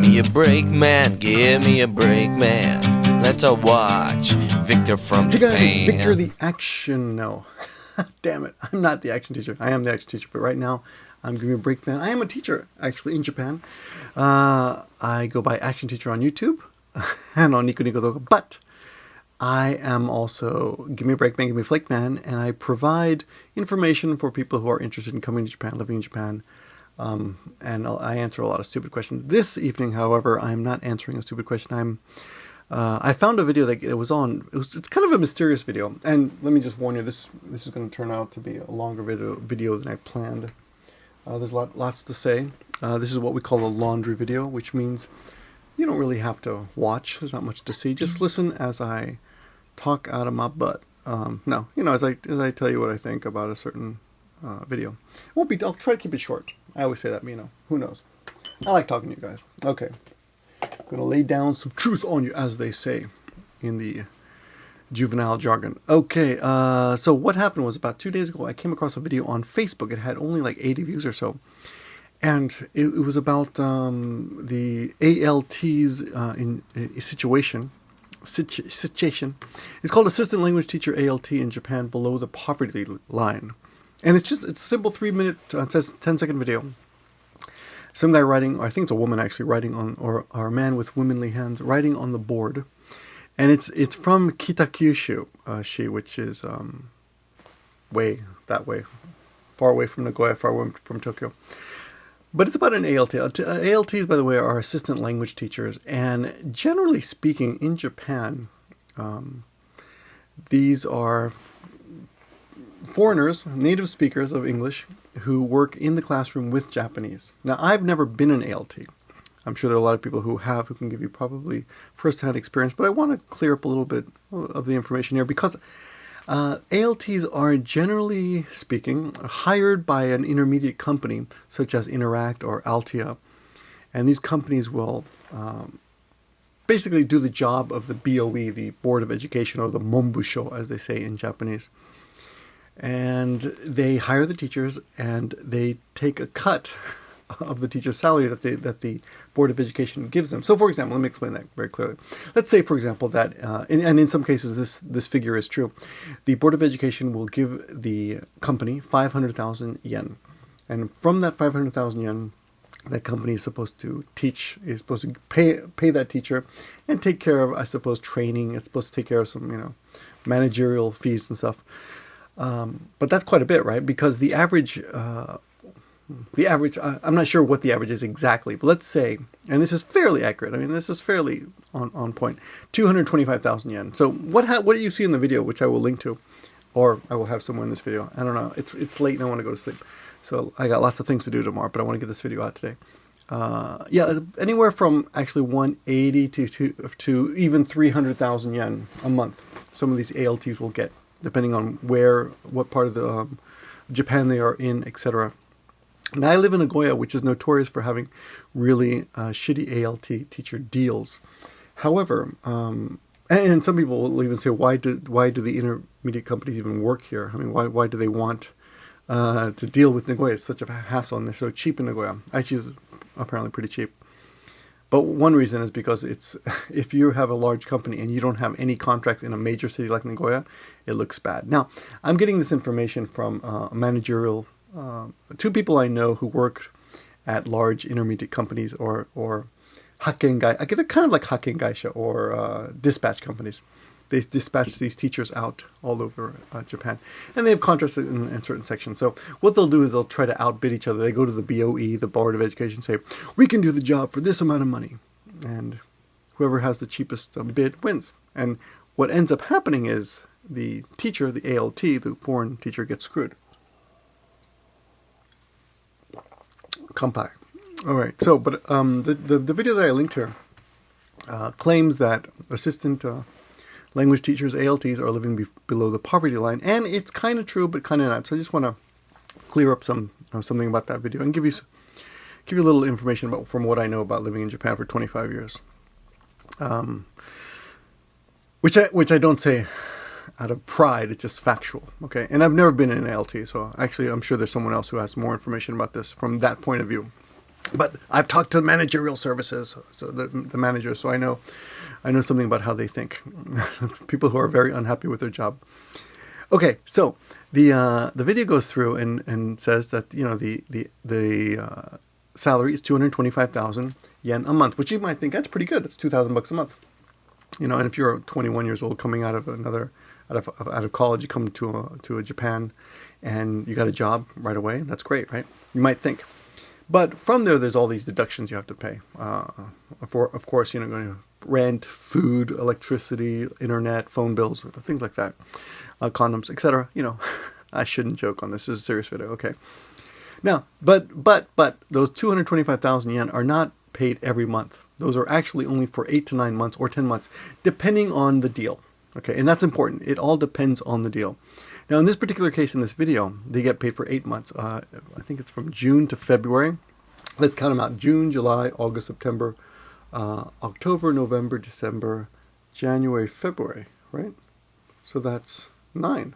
me a break, man. Give me a break, man. Let's watch Victor from Japan. Hey guys, Victor the action. No. Damn it. I'm not the action teacher. I am the action teacher, but right now I'm giving a break, man. I am a teacher, actually, in Japan. I go by action teacher on YouTube and on Nico Nico Doga, but I am also Give Me a Break Man, Give Me a Flake Man, and I provide information for people who are interested in coming to Japan, living in Japan, and I answer a lot of stupid questions. This evening, however, I'm not answering a stupid question. I found a video that it's kind of a mysterious video, and let me just warn you, this is going to turn out to be a longer video than I planned. There's lots to say. This is what we call a laundry video, which means you don't really have to watch. There's not much to see. Just listen as I talk out of my butt. No, as I tell you what I think about a certain video. I'll try to keep it short. I always say that, who knows? I like talking to you guys. Okay. I'm going to lay down some truth on you, as they say in the juvenile jargon. Okay, so what happened was about 2 days ago, I came across a video on Facebook. It had only like 80 views or so. And it was about the ALT's situation. It's called Assistant Language Teacher ALT in Japan Below the Poverty Line. And it's a simple 3-minute, 10-second video. Some guy writing, or I think it's a woman actually, writing on, or a man with womanly hands, writing on the board. And it's from Kitakyushu, which is way that way, far away from Nagoya, far away from Tokyo. But it's about an ALT. ALTs, by the way, are assistant language teachers. And generally speaking, in Japan, these are foreigners, native speakers of English, who work in the classroom with Japanese. Now, I've never been an ALT. I'm sure there are a lot of people who can give you probably first-hand experience, but I want to clear up a little bit of the information here because ALTs are, generally speaking, hired by an intermediate company such as Interact or Altia, and these companies will basically do the job of the BOE, the Board of Education, or the Monbusho, as they say in Japanese. And they hire the teachers, and they take a cut of the teacher's salary that the Board of Education gives them. So, for example, let me explain that very clearly. Let's say, for example, that, and in some cases this figure is true, the Board of Education will give the company 500,000 yen. And from that 500,000 yen, that company is supposed to pay that teacher and take care of, I suppose, training. It's supposed to take care of some, managerial fees and stuff. But that's quite a bit, right? Because the average, I'm not sure what the average is exactly, but let's say, and this is fairly accurate. I mean, this is fairly on point. 225,000 yen. So what do you see in the video, which I will link to, or I will have somewhere in this video. I don't know. It's late and I want to go to sleep. So I got lots of things to do tomorrow, but I want to get this video out today. Yeah, anywhere from actually 180 to even 300,000 yen a month. Some of these ALTs will get, depending on what part of the Japan they are in, etc. Now, I live in Nagoya, which is notorious for having really shitty ALT teacher deals. However, and some people will even say, why do the intermediate companies even work here? I mean, why do they want to deal with Nagoya? It's such a hassle, and they're so cheap in Nagoya. Actually, it's apparently pretty cheap. But one reason is because if you have a large company and you don't have any contracts in a major city like Nagoya, it looks bad. Now, I'm getting this information from a managerial, two people I know who work at large intermediate companies or hakken gai. I guess they're kind of like hakken gaisha or dispatch companies. They dispatch these teachers out all over Japan, and they have contracts in certain sections. So what they'll do is they'll try to outbid each other. They go to the BOE, the Board of Education, say, we can do the job for this amount of money. And whoever has the cheapest bid wins. And what ends up happening is the teacher, the ALT, the foreign teacher, gets screwed. Kampai. All right. So, but the video that I linked here claims that assistant language teachers, ALTs, are living below the poverty line, and it's kind of true, but kind of not. So I just want to clear up something about that video and give you a little information from what I know about living in Japan for 25 years, which I don't say out of pride. It's just factual, okay? And I've never been in an ALT, so actually I'm sure there's someone else who has more information about this from that point of view. But I've talked to managerial services, so the manager, so I know something about how they think. People who are very unhappy with their job. Okay, so the video goes through and says that the salary is 225,000 yen a month, which you might think that's pretty good. That's $2,000 a month. And if you're 21 years old coming out of college, you come to Japan, and you got a job right away. That's great, right? You might think. But from there's all these deductions you have to pay. Of course, going to rent, food, electricity, internet, phone bills, things like that, condoms, etc. I shouldn't joke on this. This is a serious video. Okay. Now, but those 225,000 yen are not paid every month. Those are actually only for 8 to 9 months or 10 months, depending on the deal. Okay, and that's important. It all depends on the deal. Now, in this particular case, in this video, they get paid for 8 months. I think it's from June to February. Let's count them out. June, July, August, September, October, November, December, January, February, right? So that's 9.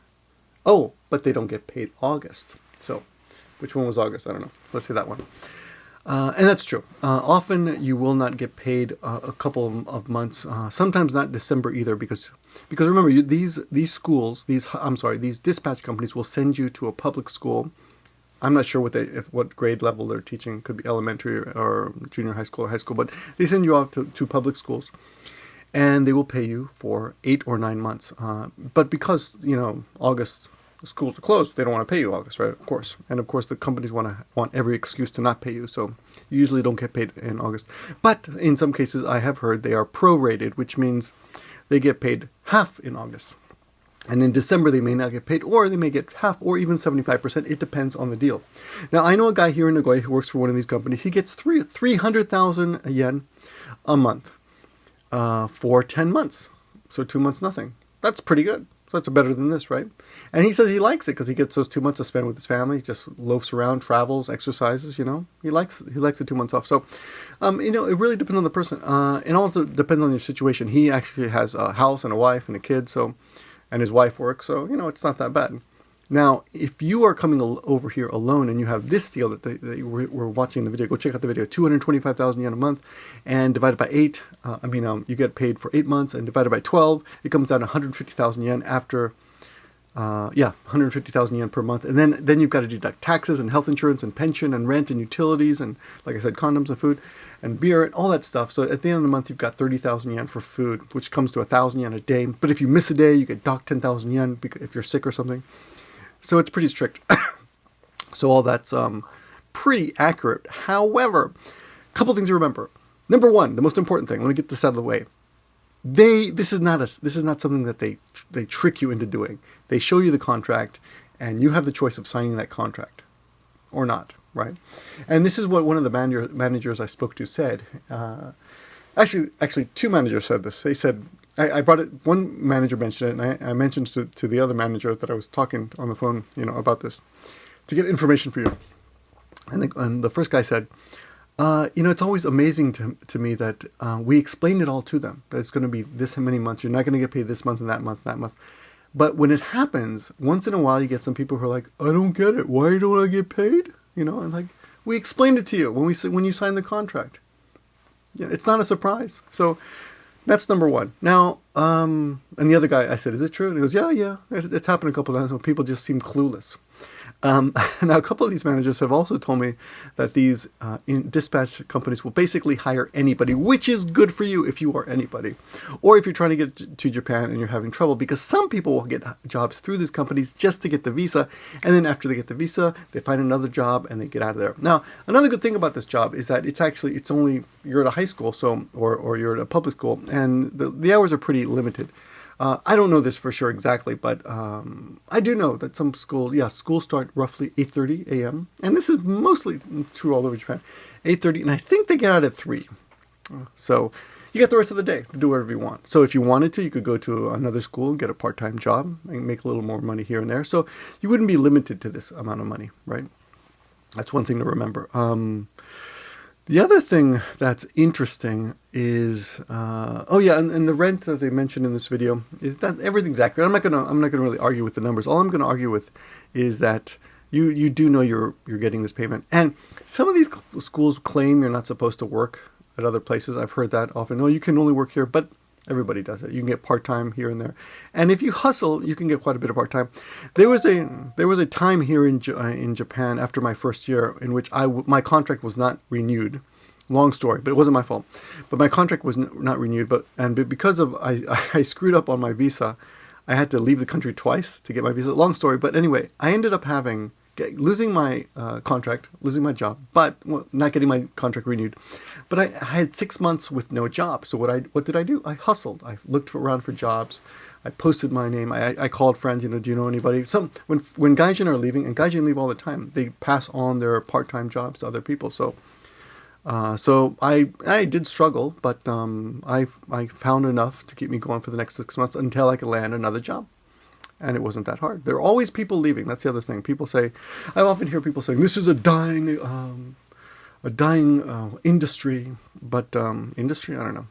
Oh, but they don't get paid August. So which one was August? I don't know. Let's say that one. And that's true. Often you will not get paid a couple of months. Sometimes not December either, because remember, these dispatch companies will send you to a public school. I'm not sure what grade level they're teaching. Could be elementary or junior high school or high school, but they send you off to public schools, and they will pay you for 8 or 9 months. But because August, the schools are closed, they don't want to pay you August, right? Of course. And of course the companies want every excuse to not pay you, so you usually don't get paid in August. But in some cases I have heard they are prorated, which means they get paid half in August. And in December they may not get paid, or they may get half or even 75%. It depends on the deal. Now, I know a guy here in Nagoya who works for one of these companies. He gets 300,000 yen a month for 10 months. So 2 months nothing. That's pretty good. So that's better than this, right? And he says he likes it because he gets those 2 months to spend with his family, just loafs around, travels, exercises, He likes the 2 months off. So, it really depends on the person. It also depends on your situation. He actually has a house and a wife and a kid, and his wife works, so, it's not that bad. Now, if you are coming over here alone and you have this deal that you were watching in the video, go check out the video, 225,000 yen a month, and divided by 8, you get paid for 8 months, and divided by 12, it comes out 150,000 yen after, 150,000 yen per month. And then you've got to deduct taxes and health insurance and pension and rent and utilities and, like I said, condoms and food and beer and all that stuff. So at the end of the month, you've got 30,000 yen for food, which comes to 1,000 yen a day. But if you miss a day, you get docked 10,000 yen if you're sick or something. So it's pretty strict. So all that's pretty accurate. However, a couple things to remember. Number one, the most important thing. Let me get this out of the way. This is not something that they trick you into doing. They show you the contract, and you have the choice of signing that contract or not, right? And this is what one of the managers I spoke to said. Actually, two managers said this. They said, I brought it. One manager mentioned it, and I mentioned to the other manager that I was talking on the phone, about this, to get information for you. And the first guy said, it's always amazing to me that we explained it all to them, that it's going to be this many months. You're not going to get paid this month and that month, that month. But when it happens, once in a while, you get some people who are like, I don't get it. Why don't I get paid? And like, we explained it to you when you signed the contract. It's not a surprise. So that's number one. Now, and the other guy, I said, is it true? And he goes, yeah. It's happened a couple of times when people just seem clueless. Now, a couple of these managers have also told me that these dispatch companies will basically hire anybody, which is good for you if you are anybody. Or if you're trying to get to Japan and you're having trouble, because some people will get jobs through these companies just to get the visa. And then after they get the visa, they find another job and they get out of there. Now, another good thing about this job is that it's only, you're at a high school, or you're at a public school, and the hours are pretty limited. I don't know this for sure exactly, but I do know that some schools start roughly 8:30 a.m. And this is mostly true all over Japan. 8:30, and I think they get out at 3. So you got the rest of the day to do whatever you want. So if you wanted to, you could go to another school and get a part-time job and make a little more money here and there. So you wouldn't be limited to this amount of money, right? That's one thing to remember. The other thing that's interesting is, and the rent that they mentioned in this video is that everything's accurate. I'm not gonna really argue with the numbers. All I'm gonna argue with is that, you do know you're getting this payment. And some of these schools claim you're not supposed to work at other places. I've heard that often. No, you can only work here, but everybody does it. You can get part-time here and there. And if you hustle, you can get quite a bit of part-time. There was a time here in Japan after my first year in which my contract was not renewed. Long story, but it wasn't my fault. But my contract was not renewed, but because of I screwed up on my visa, I had to leave the country twice to get my visa. Long story, but anyway, I ended up losing my contract, losing my job, but not getting my contract renewed. But I had 6 months with no job. So what did I do? I hustled. I looked around for jobs. I posted my name. I called friends. Do you know anybody? When gaijin are leaving, and gaijin leave all the time, they pass on their part-time jobs to other people. So I did struggle, but I found enough to keep me going for the next 6 months until I could land another job. And it wasn't that hard. There are always people leaving. That's the other thing. I often hear people saying, this is a dying industry. But industry, I don't know.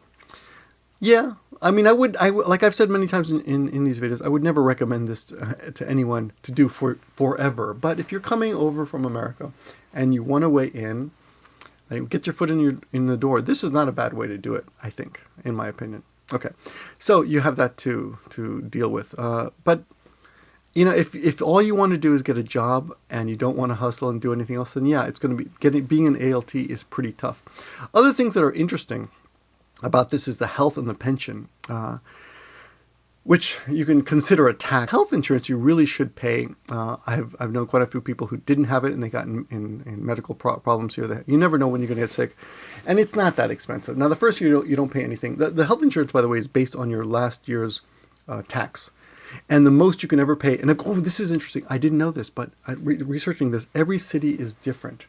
Yeah, I mean, I would like I've said many times in these videos, I would never recommend this to anyone to do forever. But if you're coming over from America and you want to weigh in, get your foot in the door, this is not a bad way to do it, I think, in my opinion. Okay, so you have that to deal with. But if all you want to do is get a job and you don't want to hustle and do anything else, then yeah, it's going to be being an ALT is pretty tough. Other things that are interesting about this is the health and the pension, which you can consider a tax. Health insurance you really should pay. I've known quite a few people who didn't have it and they got in medical problems here. You never know when you're going to get sick, and it's not that expensive. Now the first year you don't pay anything. The health insurance, by the way, is based on your last year's tax. And the most you can ever pay, and this is interesting. I didn't know this, but researching this, every city is different.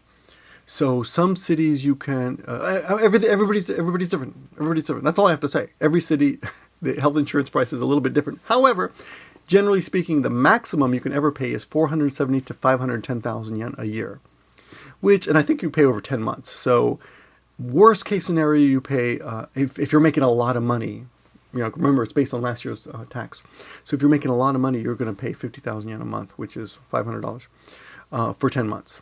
So some cities you can, everybody's different. Everybody's different. That's all I have to say. Every city, the health insurance price is a little bit different. However, generally speaking, the maximum you can ever pay is 470 to 510,000 yen a year, and I think you pay over 10 months. So worst case scenario, you pay, if you're making a lot of money, remember it's based on last year's tax. So if you're making a lot of money, you're going to pay 50,000 yen a month, which is $500 for 10 months.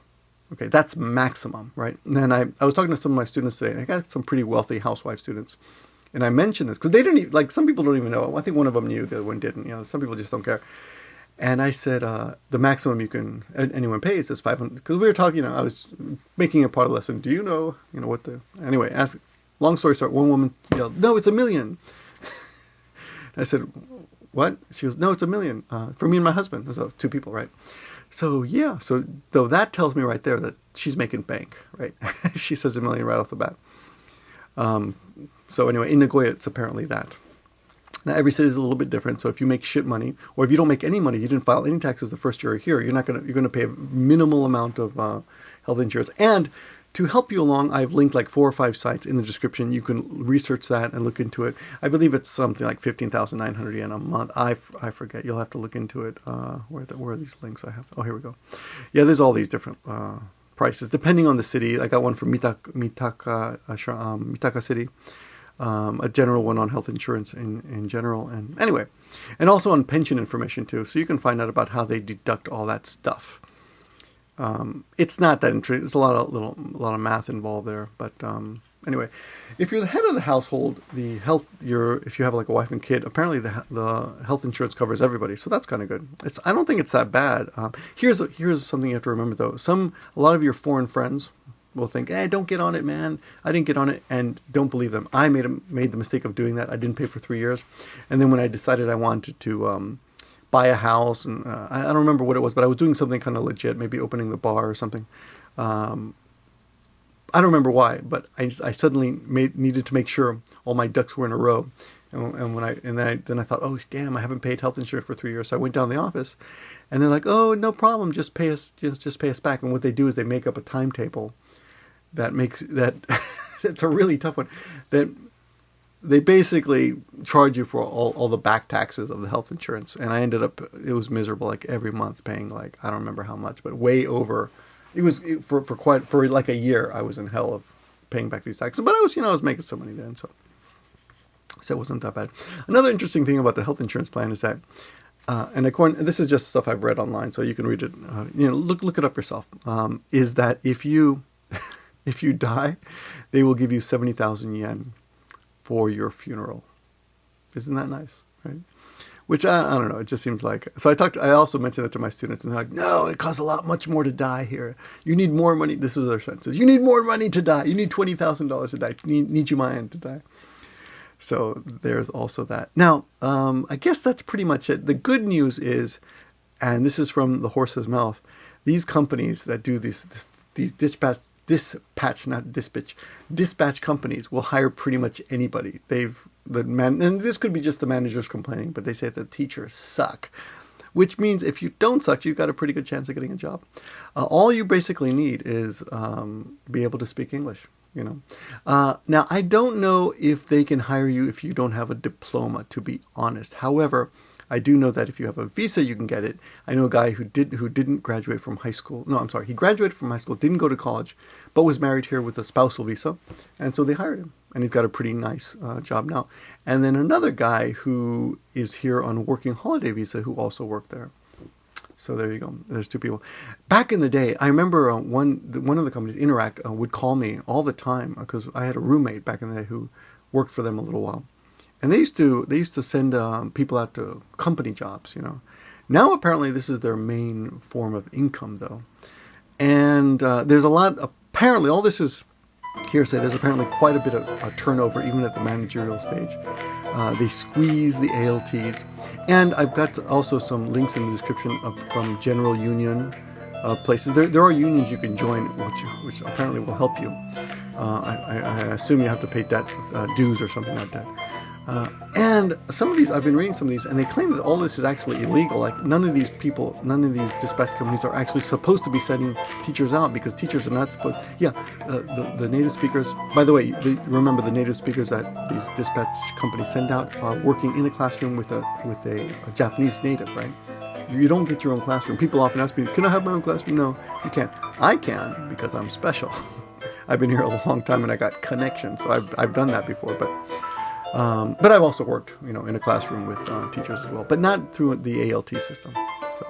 Okay, that's maximum, right? And then I was talking to some of my students today, and I got some pretty wealthy housewife students. And I mentioned this because they didn't even, some people don't even know. I think one of them knew, the other one didn't. Some people just don't care. And I said, the maximum anyone pays is 500. Because we were talking, I was making a part of the lesson. Do you know, anyway, long story short, one woman yelled, no, it's $1 million. I said, what? She goes, no, it's $1 million for me and my husband. So 2 people, right? So yeah, though that tells me right there that she's making bank, right? She says $1 million right off the bat. So anyway, in Nagoya, it's apparently that. Now every city is a little bit different. So if you make shit money, or if you don't make any money, you didn't file any taxes the first year here, you're going to pay a minimal amount of health insurance. And to help you along, I've linked like 4 or 5 sites in the description. You can research that and look into it. I believe it's something like 15,900 yen a month. I forget. You'll have to look into it. Where are these links I have? Oh, here we go. Yeah, there's all these different prices depending on the city. I got one from Mitaka City, a general one on health insurance in general, and anyway, and also on pension information too. So you can find out about how they deduct all that stuff. It's not that interesting. There's a lot of math involved there, but anyway, if you're the head of the household, if you have like a wife and kid, apparently the health insurance covers everybody, so that's kind of good. I don't think it's that bad. Here's something you have to remember though. A lot of your foreign friends will think, "Hey, don't get on it, man. I didn't get on it," and don't believe them. I made the mistake of doing that. I didn't pay for 3 years, and then when I decided I wanted to buy a house, and I don't remember what it was, but I was doing something kind of legit, maybe opening the bar or something. I don't remember why, but I suddenly needed to make sure all my ducks were in a row. And then I thought, oh damn, I haven't paid health insurance for 3 years. So I went down to the office, and they're like, oh, no problem, just pay us back. And what they do is they make up a timetable that makes that it's a really tough one. That they basically charge you for all the back taxes of the health insurance. And I ended up, it was miserable, like every month paying like, I don't remember how much, but way over. It was for like a year, I was in hell of paying back these taxes. But I was making some money then, so it wasn't that bad. Another interesting thing about the health insurance plan is that and according, this is just stuff I've read online, so you can read it. Look it up yourself. Is that if you if you die, they will give you 70,000 yen for your funeral. Isn't that nice, right? Which I don't know. It just seems like. So I also mentioned that to my students, and they're like, "No, it costs much more to die here. You need more money." This is their sentences. You need more money to die. You need $20,000 to die. You need Jumayan to die. So there's also that. Now, I guess that's pretty much it. The good news is, and this is from the horse's mouth, these companies that do these dispatch companies will hire pretty much anybody. And this could be just the managers complaining, but they say the teachers suck, which means if you don't suck, you've got a pretty good chance of getting a job. All you basically need is be able to speak English. Now I don't know if they can hire you if you don't have a diploma, to be honest. However, I do know that if you have a visa, you can get it. I know a guy who didn't graduate from high school. No, I'm sorry. He graduated from high school, didn't go to college, but was married here with a spousal visa. And so they hired him. And he's got a pretty nice job now. And then another guy who is here on a working holiday visa who also worked there. So there you go. There's two people. Back in the day, I remember one of the companies, Interact, would call me all the time because I had a roommate back in the day who worked for them a little while. And they used to send people out to company jobs, Now apparently this is their main form of income, though. And there's a lot, apparently, all this is hearsay. There's apparently quite a bit of turnover, even at the managerial stage. They squeeze the ALTs. And I've got also some links in the description from General Union places. There are unions you can join, which apparently will help you. I assume you have to pay dues or something like that. And some of these, I've been reading some of these, and they claim that all this is actually illegal. Like none of these dispatch companies are actually supposed to be sending teachers out because teachers are not supposed. Yeah, the native speakers. By the way, remember the native speakers that these dispatch companies send out are working in a classroom with a Japanese native, right? You don't get your own classroom. People often ask me, "Can I have my own classroom?" No, you can't. I can because I'm special. I've been here a long time and I got connections, so I've done that before, but I've also worked, in a classroom with teachers as well, but not through the ALT system. So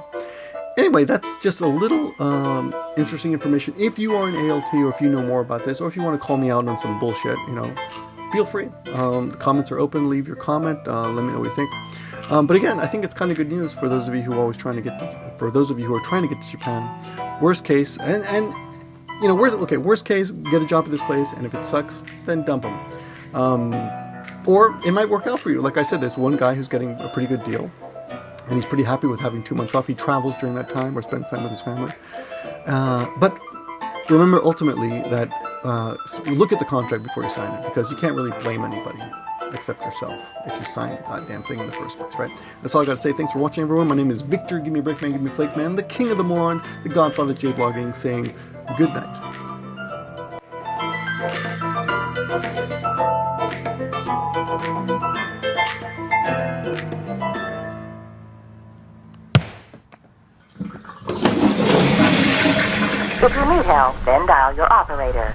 anyway, that's just a little interesting information. If you are an ALT or if you know more about this, or if you want to call me out on some bullshit, feel free. The comments are open. Leave your comment. Let me know what you think. But again, I think it's kind of good news for those of you who are trying to get to Japan. Worst case, and worst case, get a job at this place, and if it sucks, then dump them. Or it might work out for you. Like I said, there's one guy who's getting a pretty good deal, and he's pretty happy with having 2 months off. He travels during that time or spends time with his family. But remember, ultimately, that look at the contract before you sign it, because you can't really blame anybody except yourself if you signed the goddamn thing in the first place, right? That's all I got to say. Thanks for watching, everyone. My name is Victor. Give me a break, man. Give me a flake, man. The king of the morons, the godfather of J-blogging, saying good night. If you need help, then dial your operator.